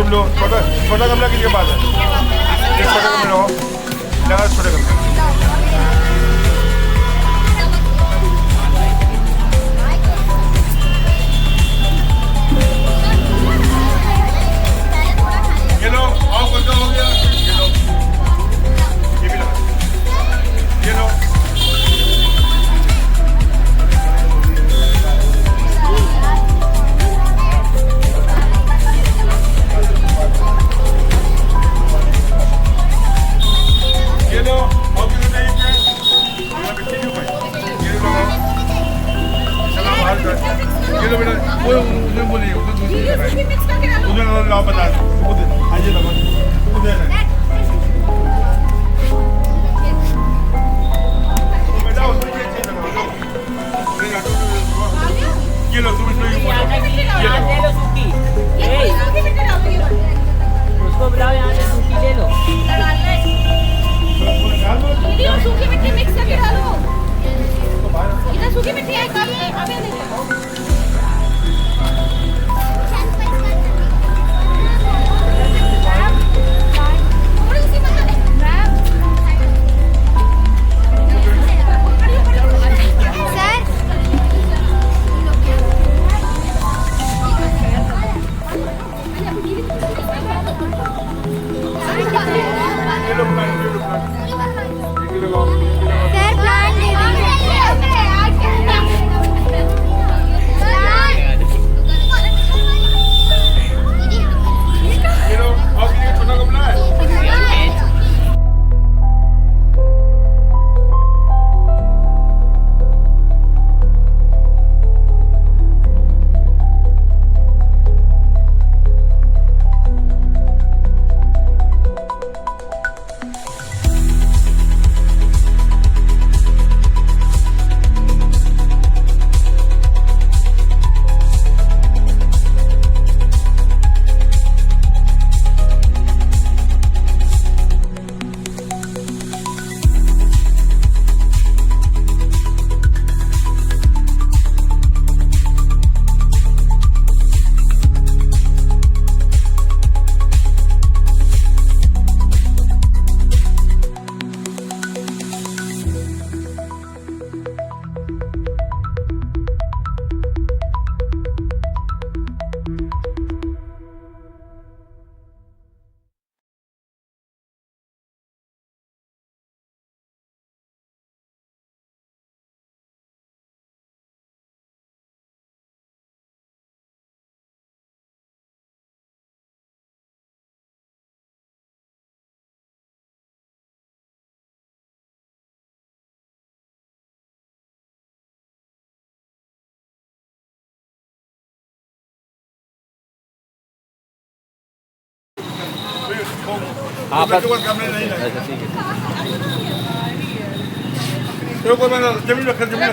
तुम लोग छोटा गमला किसके पास है? एक छोटा गमला हो, लगा छोटे गमले। ये लो, और कुछ हो गया? ये लो, ये भी लगा, ये लो। ये लो बेटा, वो उधर बोलिए, उधर दूसरी उधर लाओ बता दो, उधर आइए ना, उधर बेटा उसमें ये चीज़ लगाओ, ये लो तुम इसमें ये लो सूखी, उसको बुलाओ यहाँ से सूखी ले लो, सूखी मिट्टी मिक्स करके डालो, इधर सूखी मिट्टी है, हमें नहीं हाँ बस कमरे नहीं है। तो कोई मैंने जमीन रखा बेटा,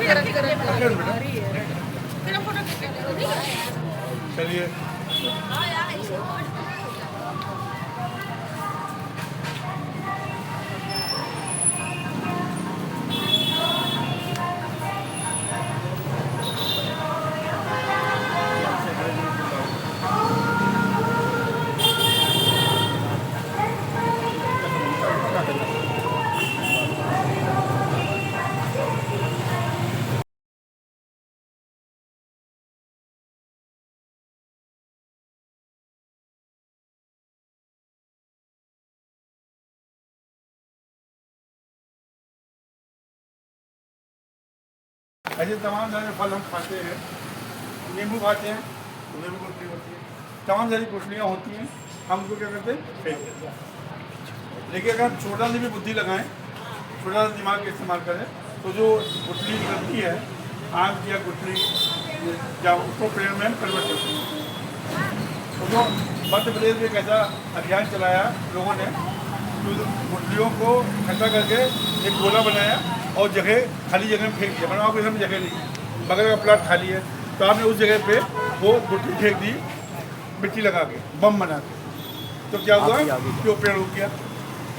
चलिए। ऐसे तमाम सारे फल हम खाते हैं। नींबू खाते हैं तो नींबू गुठली होती है, तमाम सारी गुठलियाँ होती हैं, हम उनको क्या करते हैं फेंक देते हैं। लेकिन अगर हम छोटा सी भी बुद्धि लगाएं, छोटा सा दिमाग का इस्तेमाल करें, तो जो गुठली निकलती है आम की या गुठली या उसको पेड़ में कन्वर्ट करते हैं। तो जो मध्य प्रदेश में एक ऐसा अभियान चलाया लोगों ने, तो गुठलियों को इकट्ठा करके एक गोला बनाया और जगह खाली जगह में फेंक दिया। बनाओ कि हम जगह नहीं, बगल का प्लाट खाली है, तो आपने उस जगह पे वो गुठली फेंक दी मिट्टी लगा के, बम बना के। तो क्या हुआ कि वो पेड़ उग गया।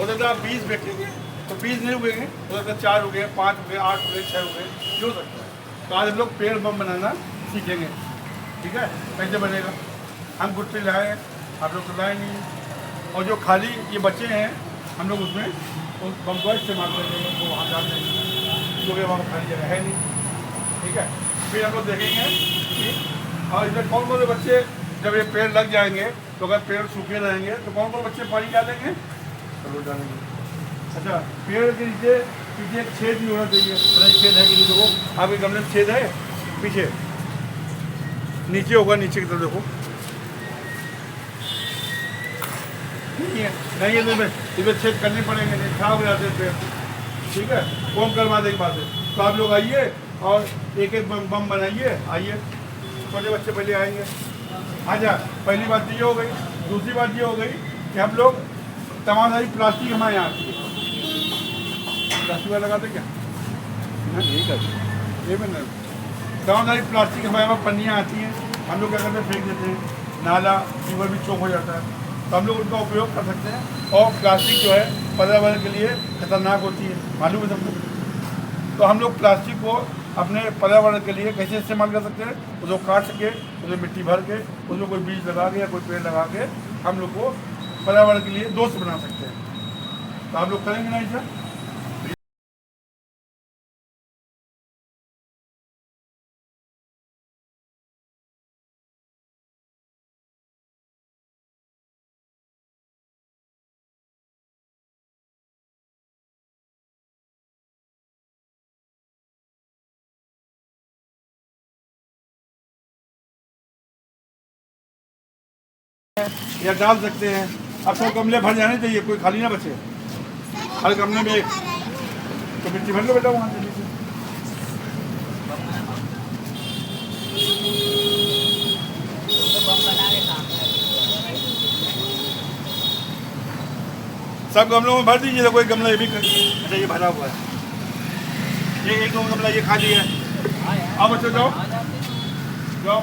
उधर आप 20 फेंकेंगे तो 20 नहीं उगेंगे, उधर 4 उगे, 5 उगे, 8 उगे, 6 उगे, जो सकता है। तो आज हम लोग पेड़ बम बनाना सीखेंगे, ठीक है। कैसे बनेगा? हम गुठली लाए, आप लोग तो लाए नहीं, और जो खाली ये बच्चे हैं हम लोग उसमें उस बम का इस्तेमाल करेंगे, वो वहाँ डाल देंगे क्योंकि वहाँ खाली जगह है नहीं, ठीक है। फिर हम लोग देखेंगे कि और इसमें कौन कौन से बच्चे, जब ये पेड़ लग जाएंगे तो अगर पेड़ सूखे रहेंगे तो कौन कौन बच्चे पानी डालेंगे, तो वो डालेंगे। अच्छा, पेड़ के नीचे पीछे एक छेद भी होना चाहिए, छेद है कि नहीं देखो, आपके गमले में छेद है पीछे, नीचे होगा, नीचे की तरफ देखो, नहीं है, नहीं है तो इसमें छेद करने पड़ेंगे, नहीं खराब हो जाते हैं पेड़, ठीक है। कौन करवा देगी बात है। तो आप लोग आइए और एक एक बम बनाइए, आइए, छोटे बच्चे पहले आएंगे। अच्छा, पहली बात ये हो गई। दूसरी बात ये हो गई कि हम लोग तमाम सारी प्लास्टिक हमारे यहाँ आती है, प्लास्टिक वाला लगाते क्या नहीं करते, ये मैंने तमाम सारी प्लास्टिक हमारे यहाँ पन्नियाँ आती हैं, हम लोग क्या करते हैं फेंक देते हैं, नाला सीवर भी चौक हो जाता है। तो हम लोग उनका उपयोग कर सकते हैं। और प्लास्टिक जो है पर्यावरण के लिए खतरनाक होती है, मालूम है सबको। तो हम लोग प्लास्टिक को अपने पर्यावरण के लिए कैसे इस्तेमाल कर सकते हैं, उसको काट सके, उसमें मिट्टी भर के, उसमें कोई बीज लगा के या कोई पेड़ लगा के हम लोग को पर्यावरण के लिए दोस्त बना सकते हैं। तो आप लोग करेंगे ना ऐसा? या डाल सकते हैं। अब सब गमले भर जाने चाहिए, कोई खाली ना बचे, हर गमले में एक तो मिट्टी भर लो बेटा वहाँ से नीचे। सब गमलों में भर दीजिए। तो कोई गमला ये भी अच्छा ये भरा हुआ है, ये एक दो गमला ये खाली है। अब बच्चों जाओ जाओ,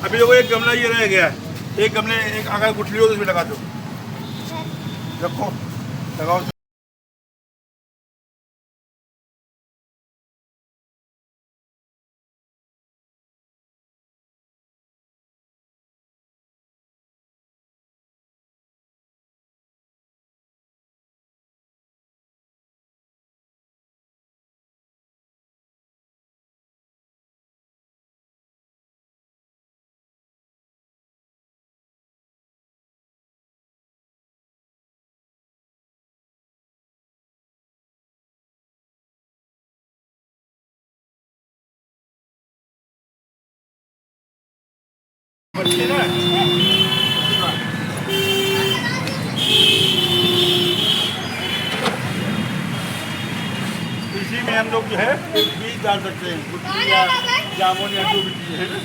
अभी देखो एक गमला ये रह गया है, एक गमले एक अगर गुठली हो तो इसमें लगा दो, रखो लगाओ। बच्चे ना इसी में हम लोग जो है बीज डाल सकते हैं, गुठली या जामुन या जो भी चीज़ है ना,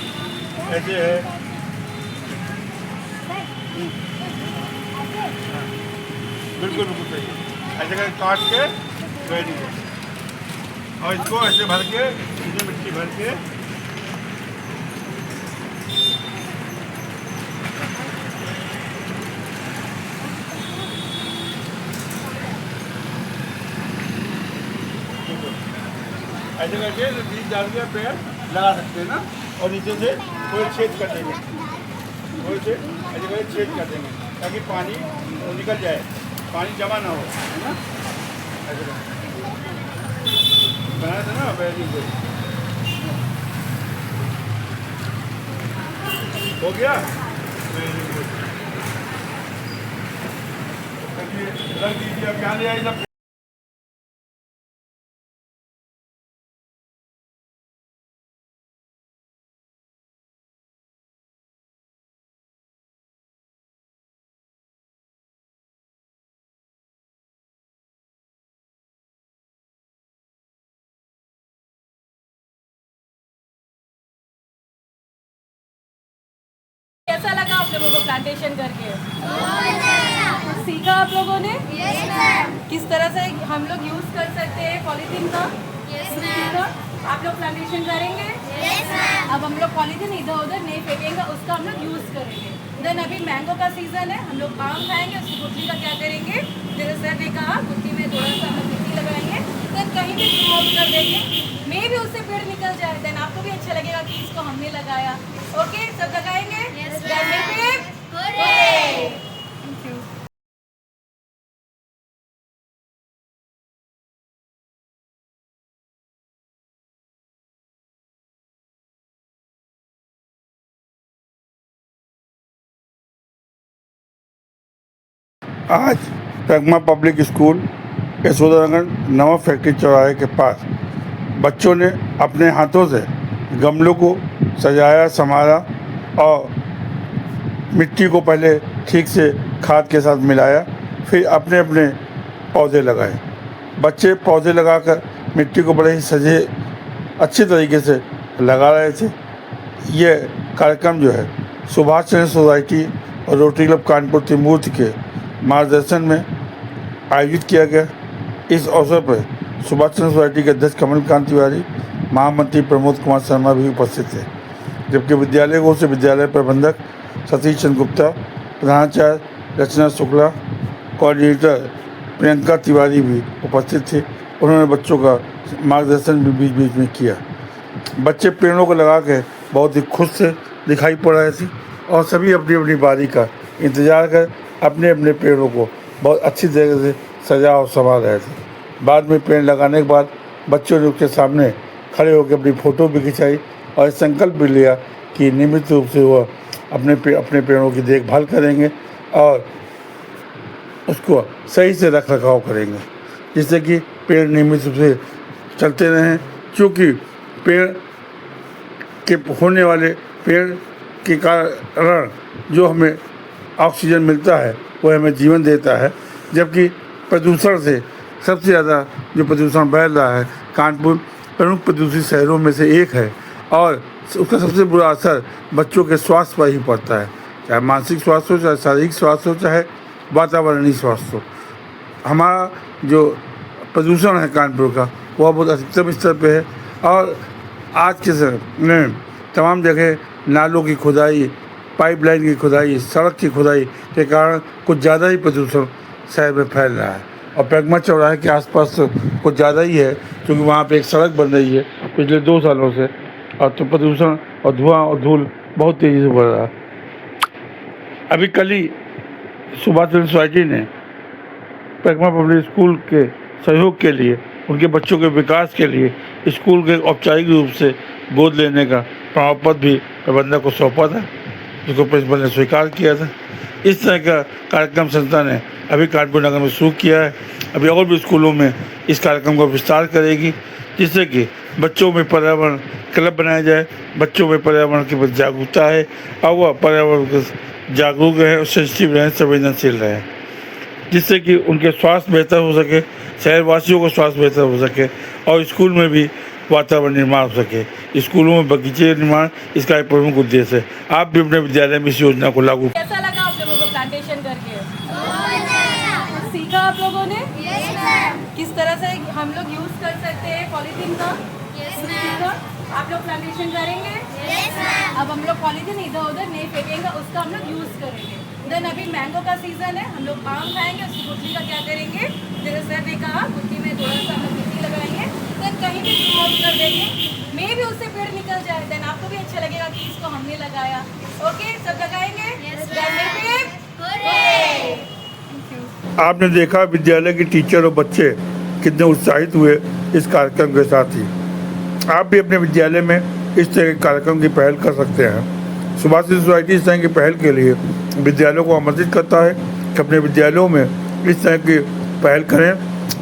ऐसे है बिल्कुल बिल्कुल सही ऐसे करके काट के वेरी गुड और इसको ऐसे भर के इसमें मिट्टी भर के ऐसे करके बीज डाल के पेड़ लगा सकते हैं ना और नीचे से कोई छेद कर देंगे कोई से ऐसे करके छेद कर देंगे ताकि पानी निकल जाए पानी जमा ना हो है ना ऐसे बनाया था ना वेरी गुड हो गया वेरी गुड रख दीजिए अब क्या ले आए सब कैसा लगा आप लोगों को प्लांटेशन करके? सीखा आप लोगों ने? किस तरह से हम लोग यूज कर सकते हैं पॉलीथीन का? सीखा? आप लोग प्लांटेशन करेंगे? अब हम लोग पॉलीथीन इधर उधर नहीं फेंकेंगे, उसका हम लोग यूज करेंगे। देन अभी मैंगो का सीजन है, हम लोग आम खाएंगे, उसकी गुठली का क्या करेंगे? जैसे सर ने कहा गुठली में थोड़ा सा हम मिट्टी लगाएंगे, देन कहीं भी थ्रो आउट कर देंगे, मे भी उससे पेड़ निकल जाए, देन आपको भी अच्छा लगेगा कि इसको हमने लगाया। ओके, सब लगाएंगे? Thank you. आज प्रगमा पब्लिक स्कूल यशोदानगर नवा फैक्ट्री चौराहे के पास बच्चों ने अपने हाथों से गमलों को सजाया संवारा और मिट्टी को पहले ठीक से खाद के साथ मिलाया, फिर अपने अपने पौधे लगाए। बच्चे पौधे लगाकर मिट्टी को बड़े ही सजे अच्छे तरीके से लगा रहे थे। ये कार्यक्रम जो है सुभाष चंद्र सोसाइटी और रोटरी क्लब कानपुर त्रिमूर्ति के मार्गदर्शन में आयोजित किया गया। इस अवसर पर सुभाष चंद्र सोसाइटी के अध्यक्ष कमलकांत तिवारी, महामंत्री प्रमोद कुमार शर्मा भी उपस्थित थे, जबकि विद्यालय को से विद्यालय प्रबंधक सतीश चंद्र गुप्ता, प्रधानाचार्य रचना शुक्ला, कोऑर्डिनेटर प्रियंका तिवारी भी उपस्थित थे। उन्होंने बच्चों का मार्गदर्शन भी बीच बीच में किया। बच्चे पेड़ों को लगा के बहुत ही खुश से दिखाई पड़ रहे थे और सभी अपनी अपनी बारी का इंतज़ार कर अपने अपने पेड़ों को बहुत अच्छी तरह से सजा और संभाल रहे थे। बाद में पेड़ लगाने के बाद बच्चों ने उसके सामने खड़े होकर अपनी फ़ोटो भी खिंचाई और संकल्प भी लिया कि नियमित रूप से वह अपने पेड़ों की देखभाल करेंगे और उसको सही से रख रखाव करेंगे, जिससे कि पेड़ नियमित रूप से चलते रहें। क्योंकि पेड़ के होने वाले पेड़ के कारण जो हमें ऑक्सीजन मिलता है वह हमें जीवन देता है, जबकि प्रदूषण से सबसे ज़्यादा जो प्रदूषण बढ़ रहा है कानपुर प्रमुख प्रदूषित शहरों में से एक है और उसका सबसे बुरा असर बच्चों के स्वास्थ्य पर ही पड़ता है, चाहे मानसिक स्वास्थ्य हो, चाहे शारीरिक स्वास्थ्य हो, चाहे वातावरणीय स्वास्थ्य हो। हमारा जो प्रदूषण है कानपुर का वह बहुत अधिकतम स्तर पे है और आज के समय में तमाम जगह नालों की खुदाई, पाइपलाइन की खुदाई, सड़क की खुदाई के कारण कुछ ज़्यादा ही प्रदूषण शहर में फैल रहा है और प्रगमा चौराहे के आसपास तो कुछ ज़्यादा ही है, क्योंकि वहाँ पे एक सड़क बन रही है पिछले 2 सालों से और तो प्रदूषण और धुआं और धूल बहुत तेज़ी से बढ़ रहा है। अभी कल ही सुभाष चंद्र सोसाइटी ने प्रगमा पब्लिक स्कूल के सहयोग के लिए, उनके बच्चों के विकास के लिए स्कूल के औपचारिक रूप से गोद लेने का प्रमाण पत्र भी प्रबंधक को सौंपा था, जिसको प्रिंसिपल ने स्वीकार किया था। इस तरह का कार्यक्रम संस्था ने अभी कानपुर नगर में शुरू किया है। अभी और भी स्कूलों में इस कार्यक्रम का विस्तार करेगी, जिससे कि बच्चों में पर्यावरण क्लब बनाया जाए, बच्चों में पर्यावरण के प्रति जागरूकता है और वह पर्यावरण के जागरूक रहे और सेंसिटिव रहें, संवेदनशील रहें, जिससे कि उनके स्वास्थ्य बेहतर हो सके, शहरवासियों का स्वास्थ्य बेहतर हो सके और स्कूल में भी वातावरण निर्माण हो सके। स्कूलों में बगीचे निर्माण इसका एक प्रमुख उद्देश्य है। आप भी अपने विद्यालय में इस योजना को लागू। कैसा लगा आप लोगों को आप लोगों ने? किस तरह से हम लोग यूज कर सकते हैं पॉलीथीन का? सीखा? आप लोग प्लांटेशन करेंगे? अब हम लोग पॉलीथीन इधर उधर नहीं फेंकेंगे, उसका हम लोग यूज करेंगे। देन अभी मैंगो का सीजन है, हम लोग आम खाएंगे, उसकी गुठली का क्या करेंगे? जैसे सर ने कहा, गुठली में थोड़ा सा हम लोग मिट्टी लगाएंगे, देन कहीं भी आउट कर देंगे, मे भी उससे पेड़ निकल जाए, देन आपको भी अच्छा लगेगा कि इसको हमने लगाया। ओके, सब लगाएंगे? आपने देखा विद्यालय के टीचर और बच्चे कितने उत्साहित हुए इस कार्यक्रम के साथ ही। आप भी अपने विद्यालय में इस तरह के कार्यक्रम की पहल कर सकते हैं। सुभाषित सोसाइटी इस तरह की पहल के लिए विद्यालयों को आमंत्रित करता है कि अपने विद्यालयों में इस तरह की पहल करें,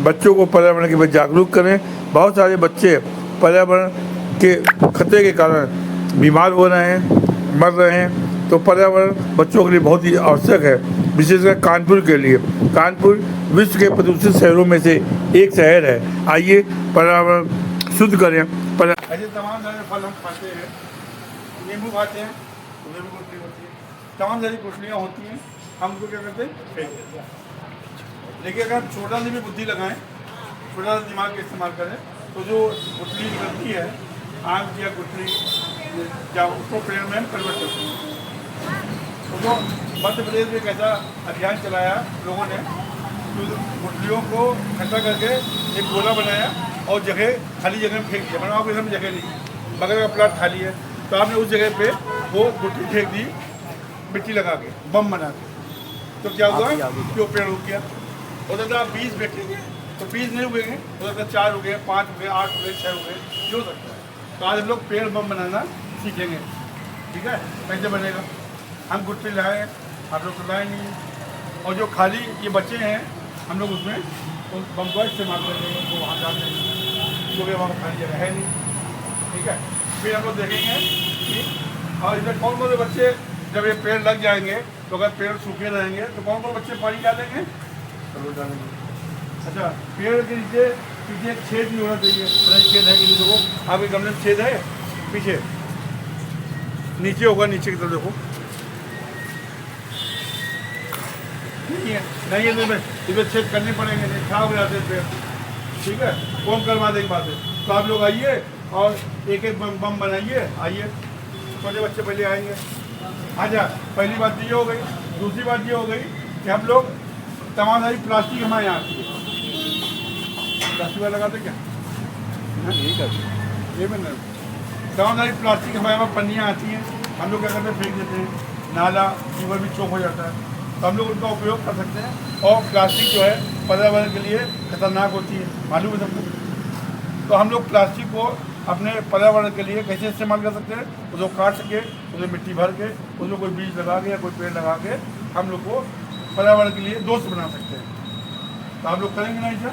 बच्चों को पर्यावरण के प्रति जागरूक करें। बहुत सारे बच्चे पर्यावरण के खतरे के कारण बीमार हो रहे हैं, मर रहे हैं, तो पर्यावरण बच्चों के लिए बहुत ही आवश्यक है, विशेषकर कानपुर के लिए। कानपुर विश्व के प्रदूषित शहरों में से एक शहर है। आइए पर्यावरण शुद्ध करें। ऐसे तमाम सारे फल हम खाते हैं, नींबू खाते हैं, उसमें भी गुठली होती है, तमाम सारी गुठलियाँ होती हैं, हम उनको क्या करते हैं? फेंक देते हैं। लेकिन अगर हम छोटा सी भी बुद्धि लगाएं, छोटा सा दिमाग का इस्तेमाल करें, तो जो गुठली निकलती है आम की या गुठली क्या उसको पेड़ में हम कन्वर्ट करते हैं। तो जो मध्य प्रदेश में एक ऐसा अभियान चलाया लोगों ने, तो गुठलियों को इकट्ठा करके एक गोला बनाया और जगह खाली जगह में फेंक दिया। मतलब आपके घर में जगह नहीं, बगल का प्लाट खाली है, तो आपने उस जगह पे वो गुठली फेंक दी, मिट्टी लगा के, बम बना के। तो क्या हुआ कि वो पेड़ उग गया। हो सकता है आप 20 बैठेंगे तो 20 नहीं उगेंगे, हो सकता है 4 हो गए, 5 हो गए, 8 हो गए, 6 हो गए, जो सकता है। तो आज हम लोग पेड़ बम बनाना सीखेंगे, ठीक है? कैसे बनेगा? हम गुठली लाए, आप लोग तो लाए नहीं, और जो खाली ये बच्चे हैं हम लोग उसमें उस बम का इस्तेमाल करेंगे, वो वहाँ डाल देंगे क्योंकि वहाँ खाली जगह है नहीं, ठीक है? फिर हम लोग देखेंगे कि और इधर कौन कौन से बच्चे जब ये पेड़ लग जाएंगे, तो अगर पेड़ सूखे रहेंगे तो कौन कौन बच्चे पानी डालेंगे? जरूर डालेंगे। अच्छा, पेड़ के नीचे पीछे एक छेद भी होना चाहिए। छेद है कि नहीं? देखो आपके गमले में छेद है पीछे, नीचे होगा, नीचे की तरफ देखो, नहीं है, नहीं है तो इसमें छेद करने पड़ेंगे, नहीं खराब हो जाते पेड़, ठीक है? कौन करवा देगी बात है। तो आप लोग आइए और एक एक बम बनाइए। आइए, छोटे बच्चे पहले आएंगे। अच्छा, पहली बात ये हो गई। दूसरी बात ये हो गई कि हम लोग तमाम सारी प्लास्टिक हमारे यहाँ आती है, प्लास्टिक वाला लगाते क्या? यही करते ये मैंने तमाम सारी प्लास्टिक हमारे यहाँ पन्नियाँ आती हैं, हम लोग क्या करते हैं? फेंक देते हैं, नाला यूँ भी चौक हो जाता है। तो हम लोग उनका उपयोग कर सकते हैं। और प्लास्टिक जो है पर्यावरण के लिए खतरनाक होती है, मालूम है सबको। तो हम लोग प्लास्टिक को अपने पर्यावरण के लिए कैसे इस्तेमाल कर सकते हैं? उसको काट सके, उसमें मिट्टी भर के, उसमें कोई बीज लगा के या कोई पेड़ लगा के हम लोग को पर्यावरण के लिए दोस्त बना सकते हैं। तो आप लोग करेंगे ना ऐसा?